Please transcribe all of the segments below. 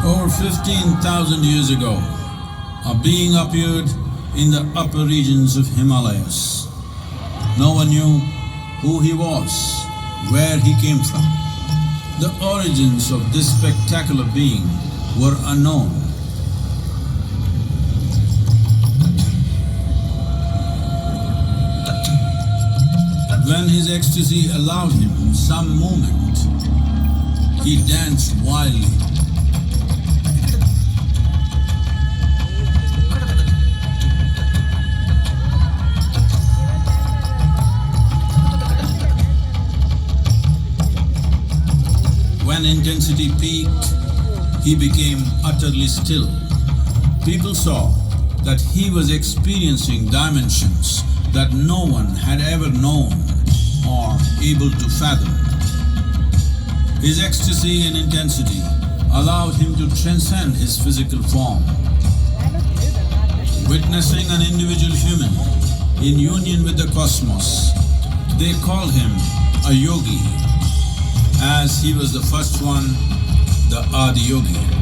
Over 15,000 years ago, a being appeared in the upper regions of Himalayas. No one knew who he was, where he came from. The origins of this spectacular being were unknown. When his ecstasy allowed him some movement, he danced wildly. When intensity peaked, he became utterly still. People saw that he was experiencing dimensions that no one had ever known or able to fathom. His ecstasy and intensity allowed him to transcend his physical form. Witnessing an individual human in union with the cosmos, they called him a yogi, as he was the first one, the Adiyogi.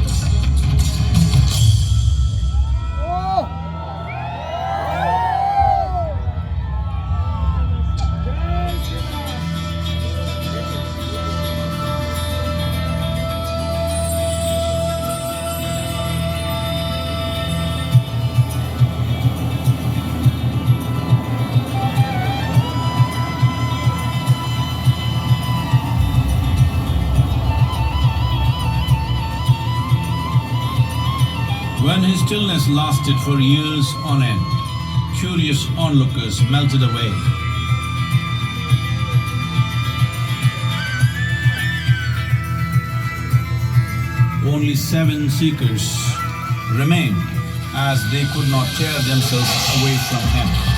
When his stillness lasted for years on end, curious onlookers melted away. Only 7 seekers remained, as they could not tear themselves away from him.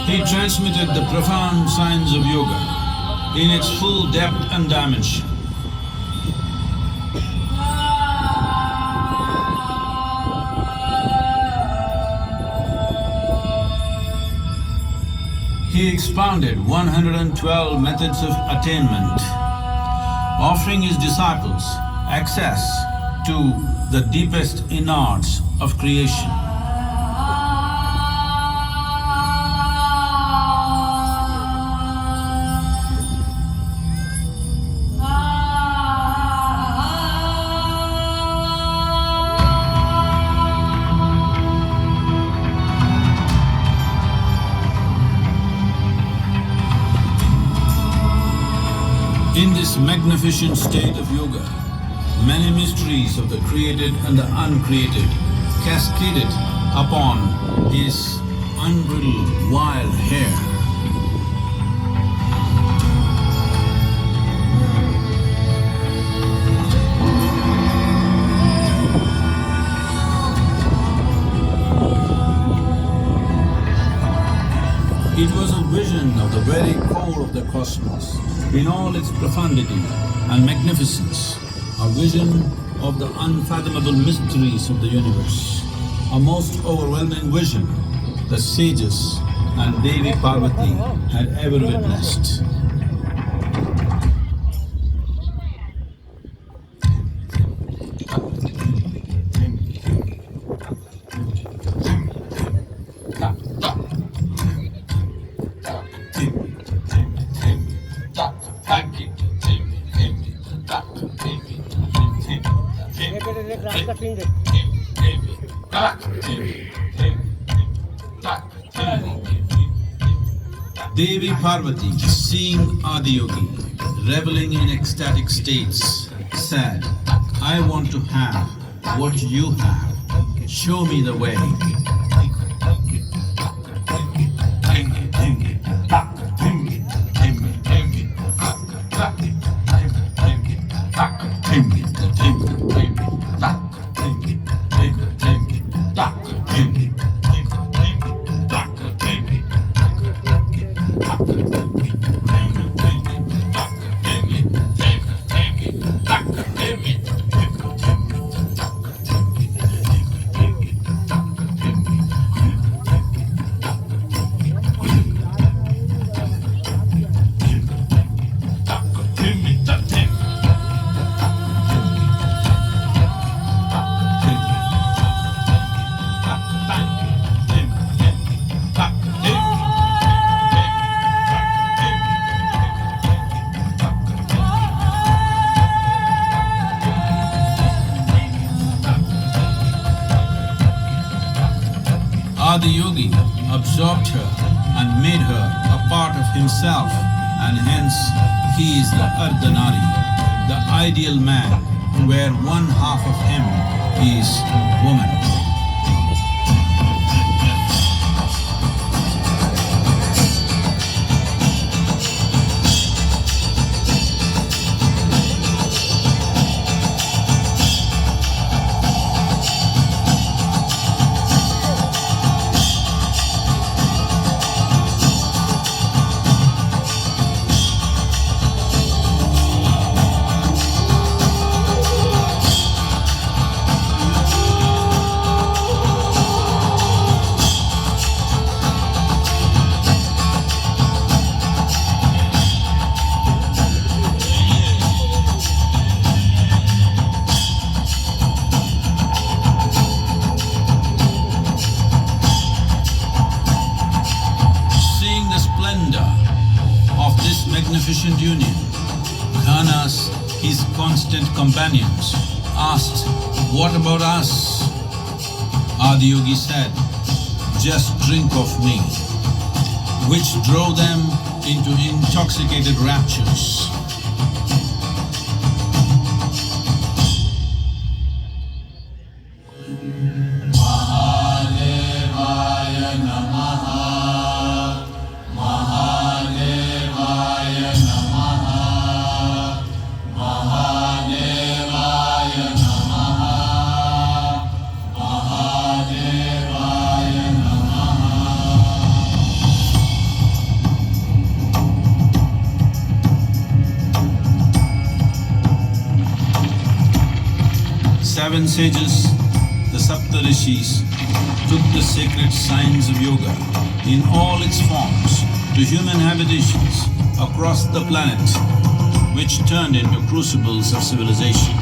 He transmitted the profound science of yoga in its full depth and dimension. He expounded 112 methods of attainment, offering his disciples access to the deepest innards of creation. this magnificent state of yoga, many mysteries of the created and the uncreated cascaded upon his unbridled wild hair. It was a vision of the very core of the cosmos in all its profundity and magnificence, a vision of the unfathomable mysteries of the universe, a most overwhelming vision the sages and Devi Parvati had ever witnessed. Devi Parvati, seeing Adiyogi reveling in ecstatic states, said, "I want to have what you have. Show me the way." Adiyogi absorbed her and made her a part of himself, and hence he is the Ardhanari, the ideal man, where one half of him is woman. Magnificent union, Ghanas, his constant companions, asked, "What about us?" Adiyogi said, "Just drink of me," which drove them into intoxicated raptures. Seven sages, the Sapta Rishis, took the sacred signs of yoga in all its forms to human habitations across the planet, which turned into crucibles of civilization.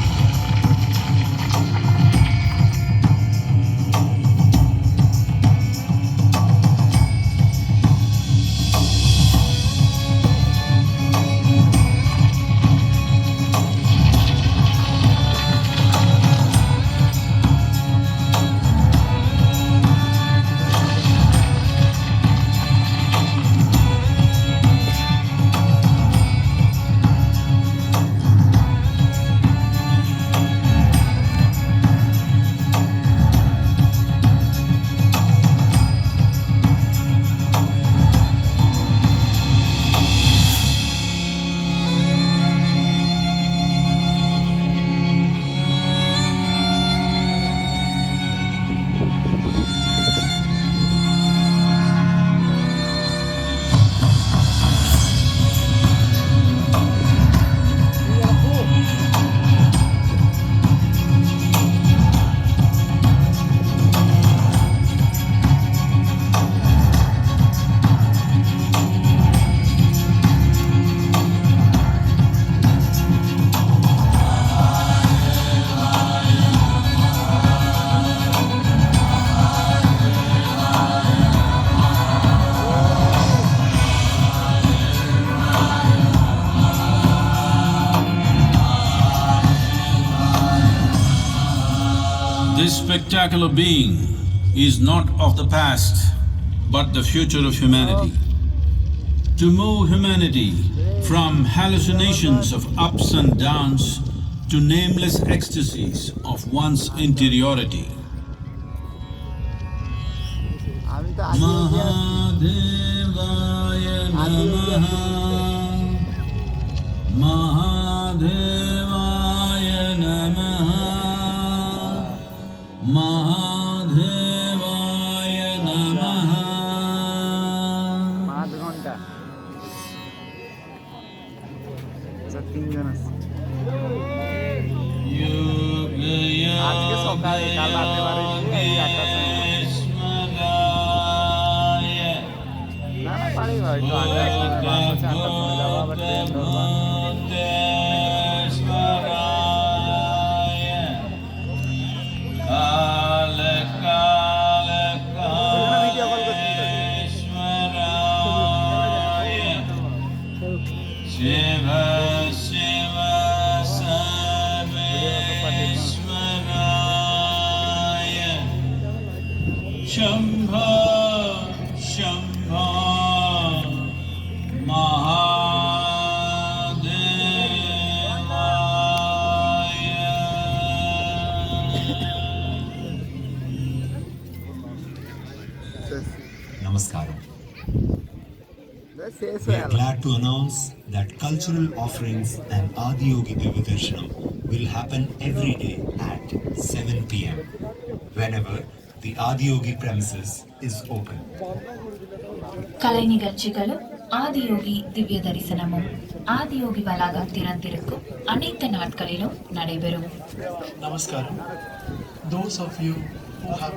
This spectacular being is not of the past, but the future of humanity. To move humanity from hallucinations of ups and downs to nameless ecstasies of one's interiority. Mahadevaya Namaha, Mahadevaya Namaha, Mahadevaya Namaha. Shiva Shiva Sarveshwaraya Shambho Shambho Mahadevaya. Namaskaram. We are glad to announce that cultural offerings and Adiyogi Darshanam will happen every day at 7 p.m. whenever the Adiyogi premises is open. கலை நிகழ்ச்சிகளும் ஆதியோகி திவ்ய தரிசனமும் ஆதியோகி வளாகம் திறந்திருக்கும் அனைத்து நாட்களிலும் நடைபெறும். Namaskaram. Those of you who have